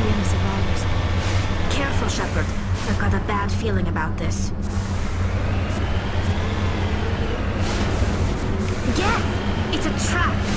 see any survivors. Careful, Shepard. I've got a bad feeling about this. Yeah! It's a trap!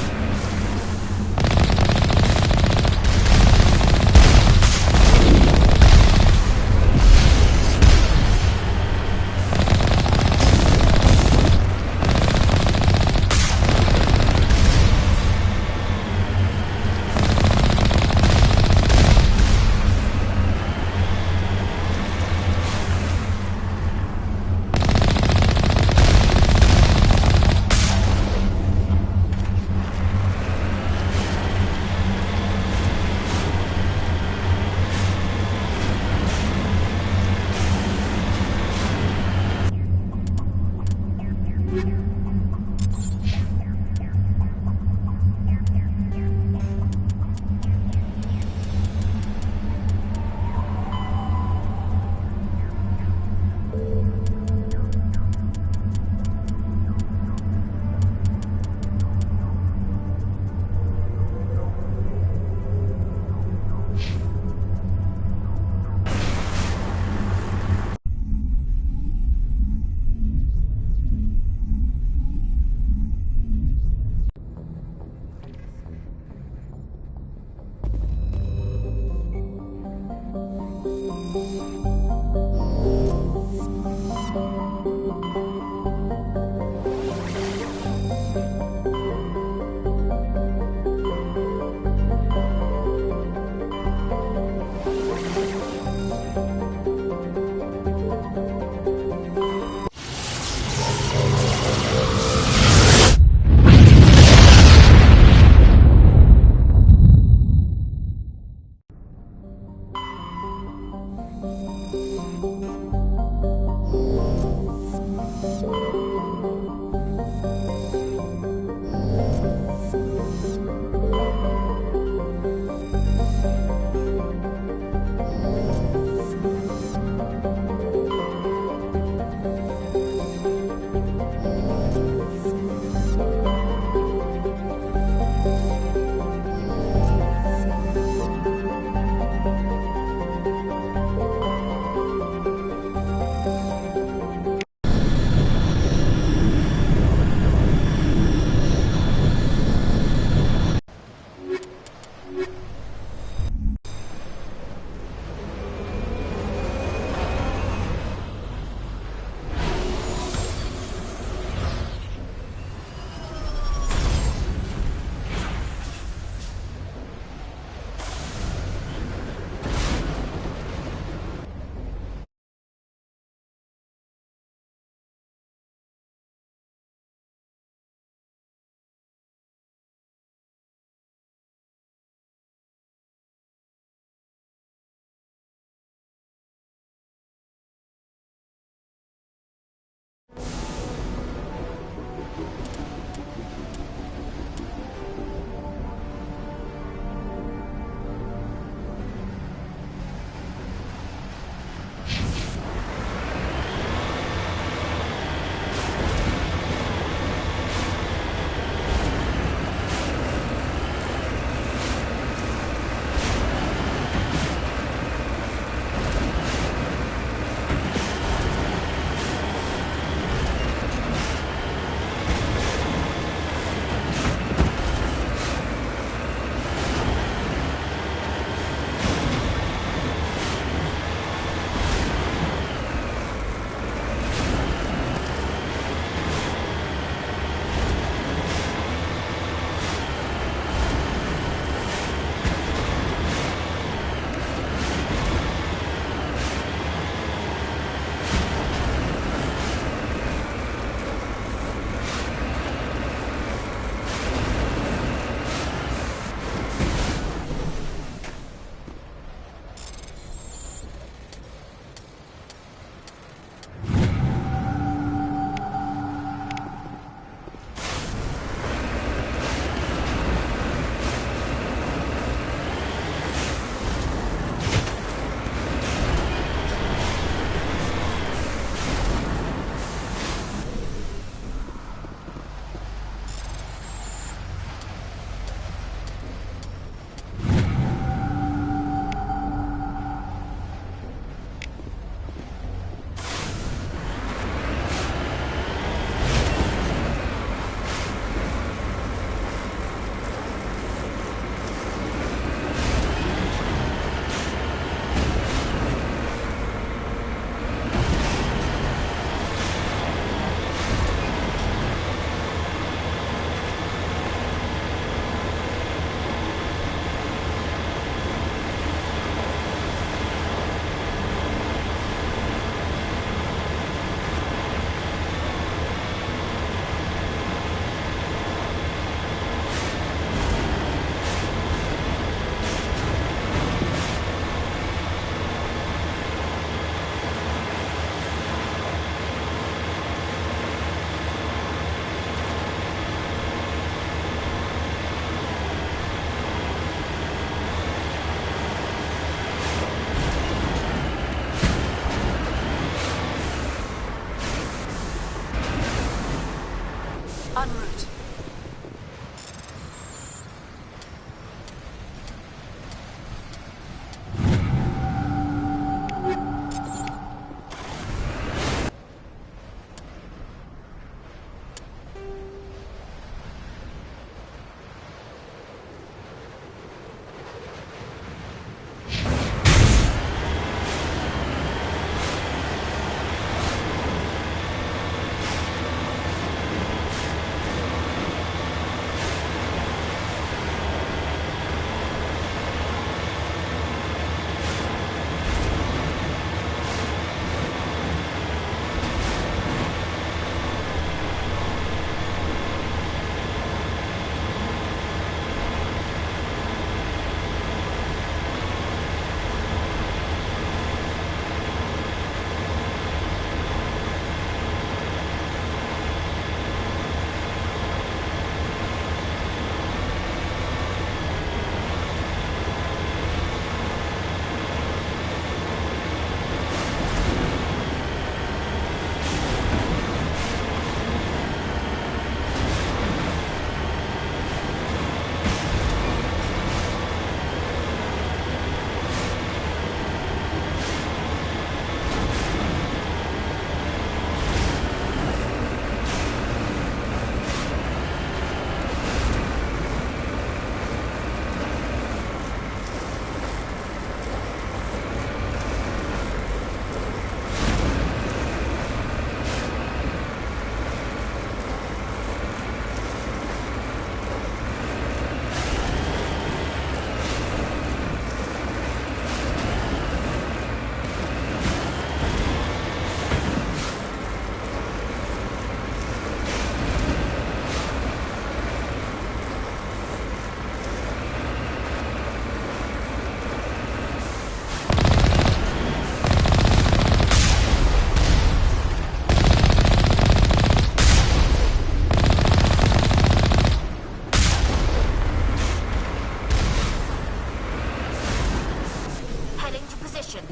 position.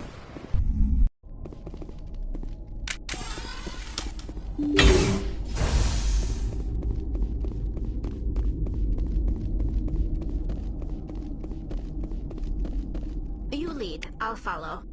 You lead, I'll follow.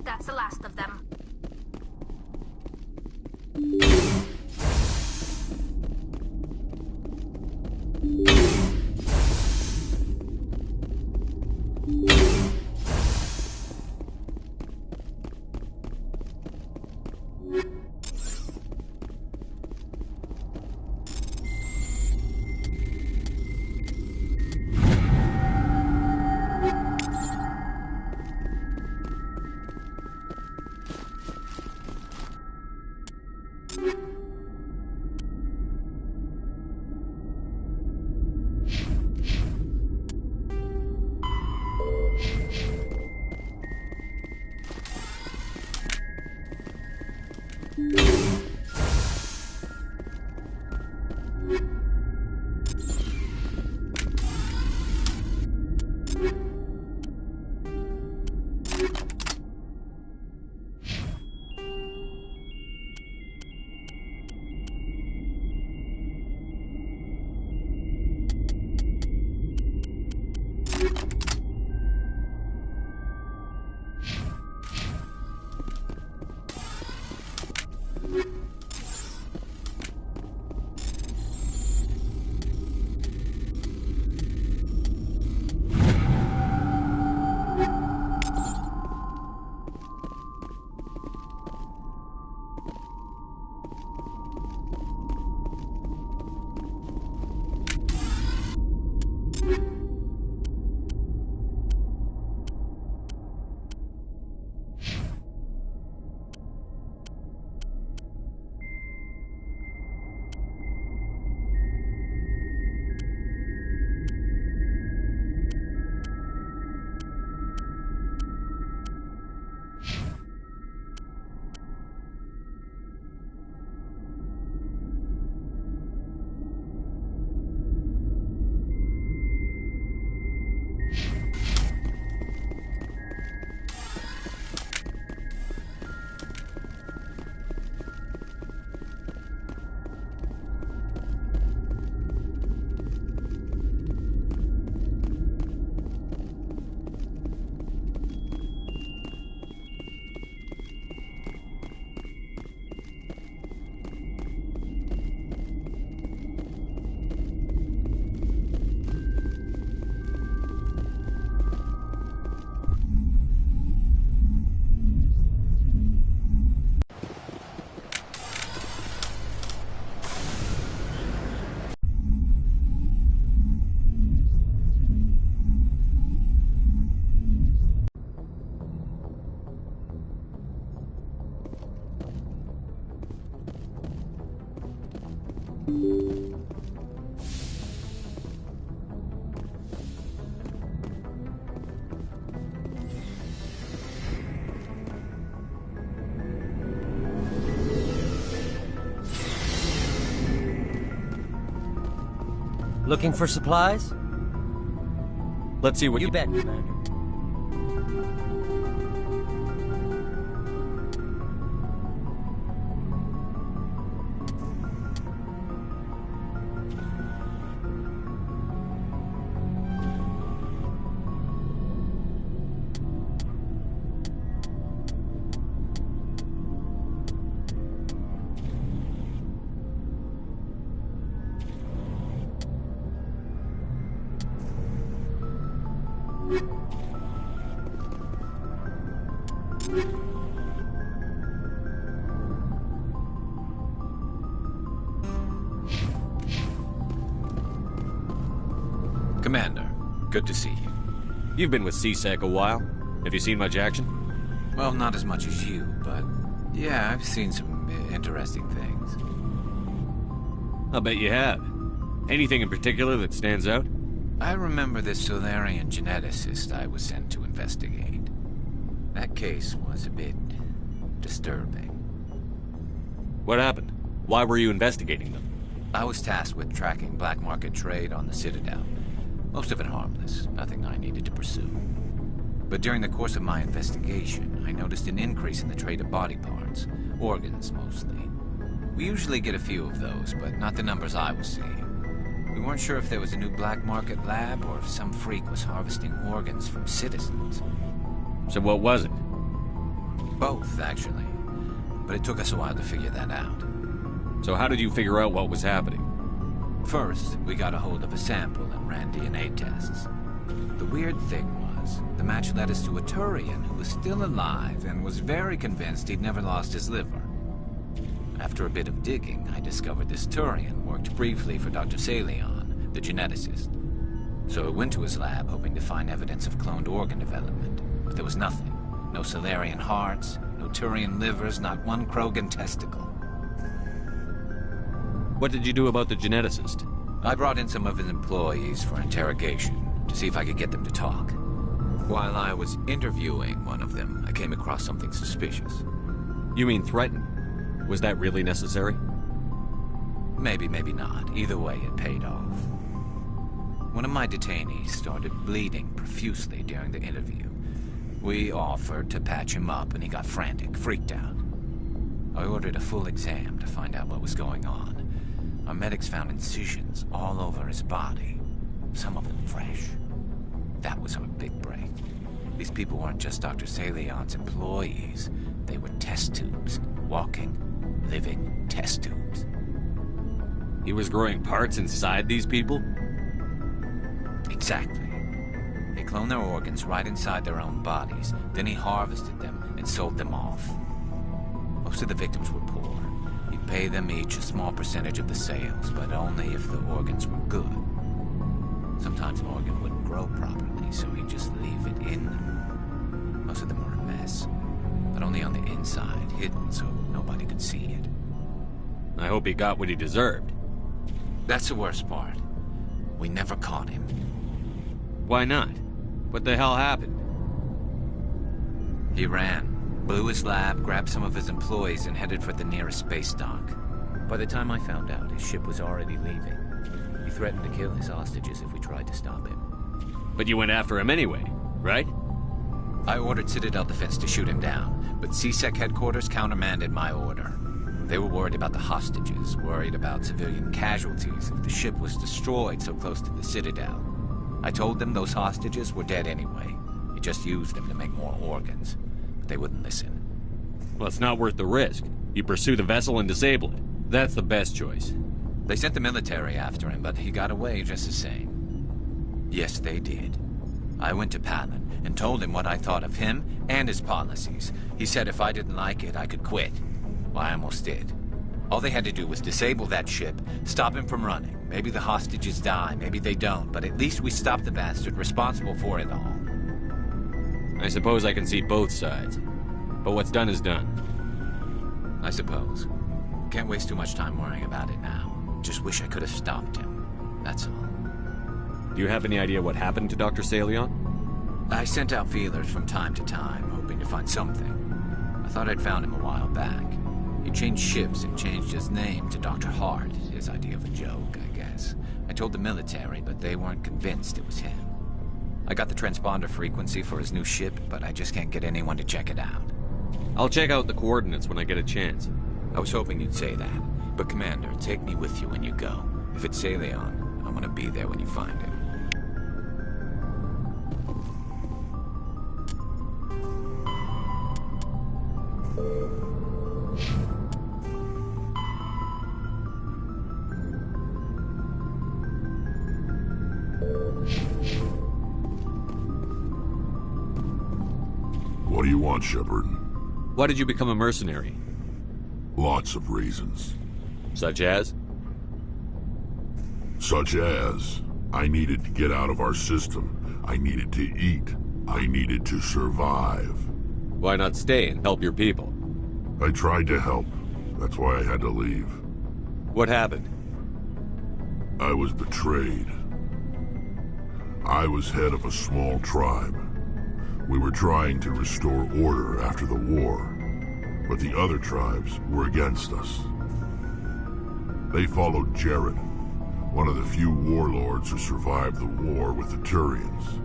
That's the last of them. Looking for supplies? Let's see what You bet, Commander. Commander, good to see you. You've been with C-Sec a while. Have you seen much action? Well, not as much as you, but yeah, I've seen some interesting things. I'll bet you have. Anything in particular that stands out? I remember this Solarian geneticist I was sent to investigate. That case was a bit disturbing. What happened? Why were you investigating them? I was tasked with tracking black market trade on the Citadel. Most of it harmless, nothing I needed to pursue. But during the course of my investigation, I noticed an increase in the trade of body parts, organs mostly. We usually get a few of those, but not the numbers I was seeing. We weren't sure if there was a new black market lab or if some freak was harvesting organs from citizens. So what was it? Both, actually. But it took us a while to figure that out. So how did you figure out what was happening? First, we got a hold of a sample and ran DNA tests. The weird thing was, the match led us to a Turian who was still alive and was very convinced he'd never lost his liver. After a bit of digging, I discovered this Turian worked briefly for Dr. Salion, the geneticist. So I went to his lab hoping to find evidence of cloned organ development, but there was nothing. No Solarian hearts, no Turian livers, not one Krogan testicle. What did you do about the geneticist? I brought in some of his employees for interrogation, to see if I could get them to talk. While I was interviewing one of them, I came across something suspicious. You mean threaten? Was that really necessary? Maybe, maybe not. Either way, it paid off. One of my detainees started bleeding profusely during the interview. We offered to patch him up, and he got frantic, freaked out. I ordered a full exam to find out what was going on. Our medics found incisions all over his body, some of them fresh. That was our big break. These people weren't just Dr. Salion's employees. They were test tubes. Walking, living test tubes. He was growing parts inside these people? Exactly. They cloned their organs right inside their own bodies. Then he harvested them and sold them off. Most of the victims were poor. He'd pay them each a small percentage of the sales, but only if the organs were good. Sometimes an organ wouldn't grow properly, so he'd just leave it in them. Most of them were a mess, but only on the inside, hidden so nobody could see it. I hope he got what he deserved. That's the worst part. We never caught him. Why not? What the hell happened? He ran. Blew his lab, grabbed some of his employees, and headed for the nearest space dock. By the time I found out, his ship was already leaving. He threatened to kill his hostages if we tried to stop him. But you went after him anyway, right? I ordered Citadel Defense to shoot him down, but C-Sec headquarters countermanded my order. They were worried about the hostages, worried about civilian casualties if the ship was destroyed so close to the Citadel. I told them those hostages were dead anyway. He just used them to make more organs. They wouldn't listen. Well, it's not worth the risk. You pursue the vessel and disable it. That's the best choice. They sent the military after him, but he got away just the same. Yes, they did. I went to Palin and told him what I thought of him and his policies. He said if I didn't like it, I could quit. Well, I almost did. All they had to do was disable that ship, stop him from running. Maybe the hostages die, maybe they don't, but at least we stopped the bastard responsible for it all. I suppose I can see both sides. But what's done is done. I suppose. Can't waste too much time worrying about it now. Just wish I could have stopped him. That's all. Do you have any idea what happened to Dr. Salion? I sent out feelers from time to time, hoping to find something. I thought I'd found him a while back. He changed ships and changed his name to Dr. Hart, his idea of a joke, I guess. I told the military, but they weren't convinced it was him. I got the transponder frequency for his new ship, but I just can't get anyone to check it out. I'll check out the coordinates when I get a chance. I was hoping you'd say that. But Commander, take me with you when you go. If it's Saleon, I want to be there when you find him. What do you want, Shepard? Why did you become a mercenary? Lots of reasons. Such as? Such as, I needed to get out of our system. I needed to eat. I needed to survive. Why not stay and help your people? I tried to help. That's why I had to leave. What happened? I was betrayed. I was head of a small tribe. We were trying to restore order after the war, but the other tribes were against us. They followed Jared, one of the few warlords who survived the war with the Turians.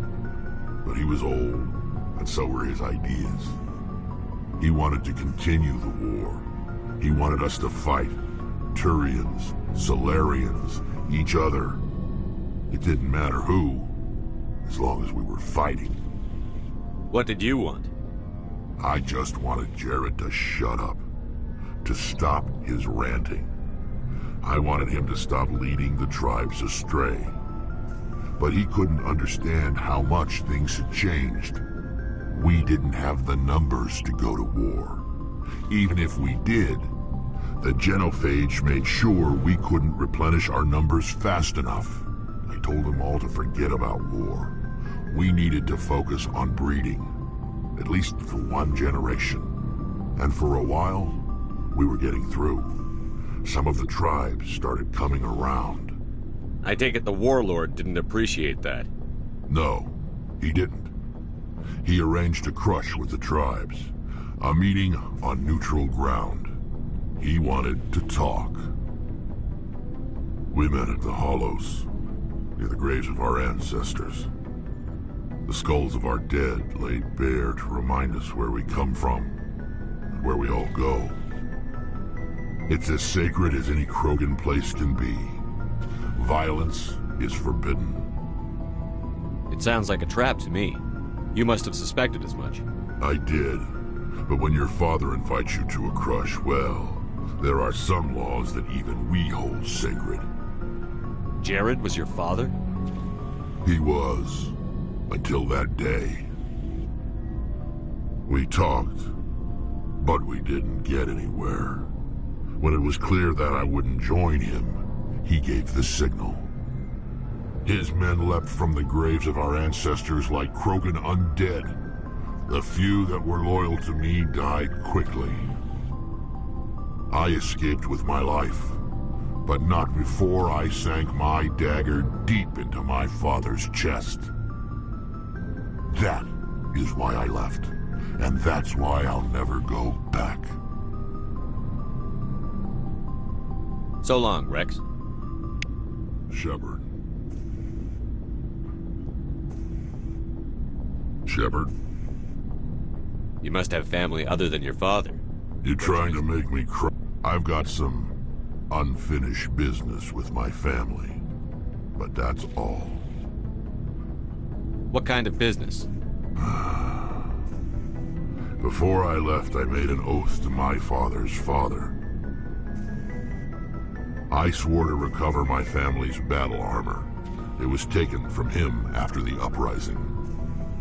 But he was old, and so were his ideas. He wanted to continue the war. He wanted us to fight. Turians, Solarians, each other. It didn't matter who, as long as we were fighting. What did you want? I just wanted Jared to shut up, to stop his ranting. I wanted him to stop leading the tribes astray. But he couldn't understand how much things had changed. We didn't have the numbers to go to war. Even if we did, the genophage made sure we couldn't replenish our numbers fast enough. I told them all to forget about war. We needed to focus on breeding, at least for one generation. And for a while, we were getting through. Some of the tribes started coming around. I take it the warlord didn't appreciate that. No, he didn't. He arranged a crush with the tribes, a meeting on neutral ground. He wanted to talk. We met at the Hollows, near the graves of our ancestors. The skulls of our dead laid bare to remind us where we come from and where we all go. It's as sacred as any Krogan place can be. Violence is forbidden. It sounds like a trap to me. You must have suspected as much. I did. But when your father invites you to a crush, well, there are some laws that even we hold sacred. Jared was your father? He was. Until that day. We talked, but we didn't get anywhere. When it was clear that I wouldn't join him, he gave the signal. His men leapt from the graves of our ancestors like Krogan undead. The few that were loyal to me died quickly. I escaped with my life, but not before I sank my dagger deep into my father's chest. That is why I left, and that's why I'll never go back. So long, Rex. Shepard. Shepard? You must have family other than your father. You trying to make me cry? I've got some unfinished business with my family, but that's all. What kind of business? Before I left, I made an oath to my father's father. I swore to recover my family's battle armor. It was taken from him after the uprising.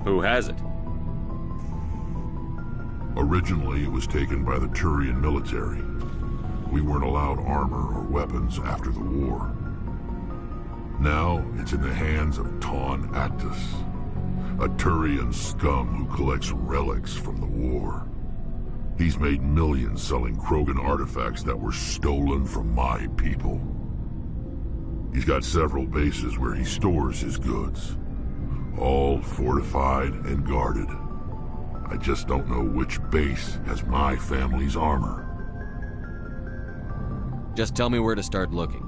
Who has it? Originally, it was taken by the Turian military. We weren't allowed armor or weapons after the war. Now, it's in the hands of Ton Actus, a Turian scum who collects relics from the war. He's made millions selling Krogan artifacts that were stolen from my people. He's got several bases where he stores his goods, all fortified and guarded. I just don't know which base has my family's armor. Just tell me where to start looking.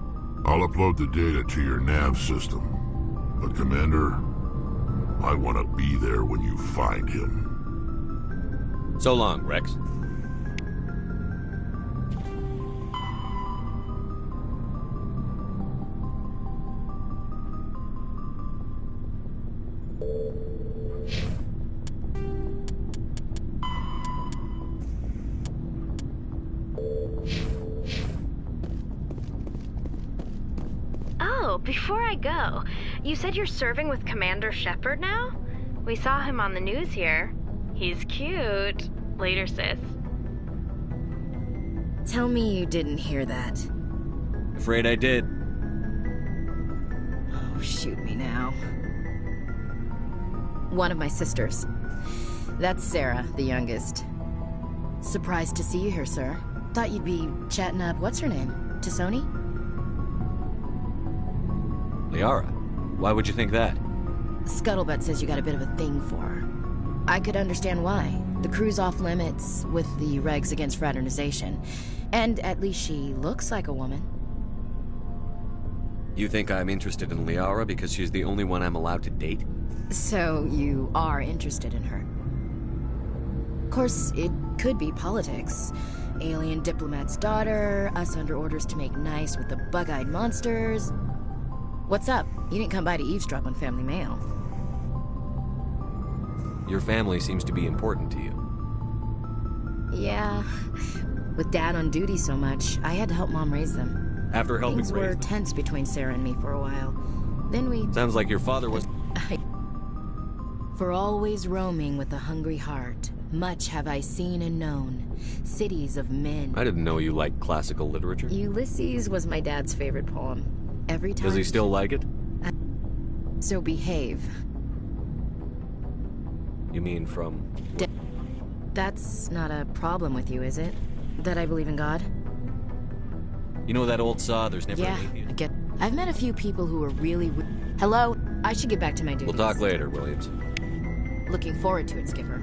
I'll upload the data to your nav system. But Commander, I want to be there when you find him. So long, Rex. Oh, before I go, you said you're serving with Commander Shepard now? We saw him on the news here. He's cute. Later, sis. Tell me you didn't hear that. Afraid I did. Oh, shoot me now. One of my sisters. That's Sarah, the youngest. Surprised to see you here, sir. Thought you'd be chatting up, what's her name? T'Soni? Liara, why would you think that? Scuttlebutt says you got a bit of a thing for her. I could understand why. The crew's off limits with the regs against fraternization. And at least she looks like a woman. You think I'm interested in Liara because she's the only one I'm allowed to date? So you are interested in her. Of course, it could be politics. Alien diplomat's daughter, us under orders to make nice with the bug-eyed monsters. What's up? You didn't come by to eavesdrop on Family Mail. Your family seems to be important to you. Yeah. With Dad on duty so much, I had to help Mom raise them. After helping Things were raise them. tense between Sarah and me for a while. Then we... Sounds like your father was... For always roaming with a hungry heart, much have I seen and known. Cities of men. I didn't know you liked classical literature. Ulysses was my dad's favorite poem. Every time... Does he still like it? So behave. You mean from... That's not a problem with you, is it? That I believe in God? You know that old saw, there's never Yeah, an atheist? I get... I've met a few people who are really... Hello? I should get back to my duties. We'll talk later, Williams. Looking forward to it, Skipper.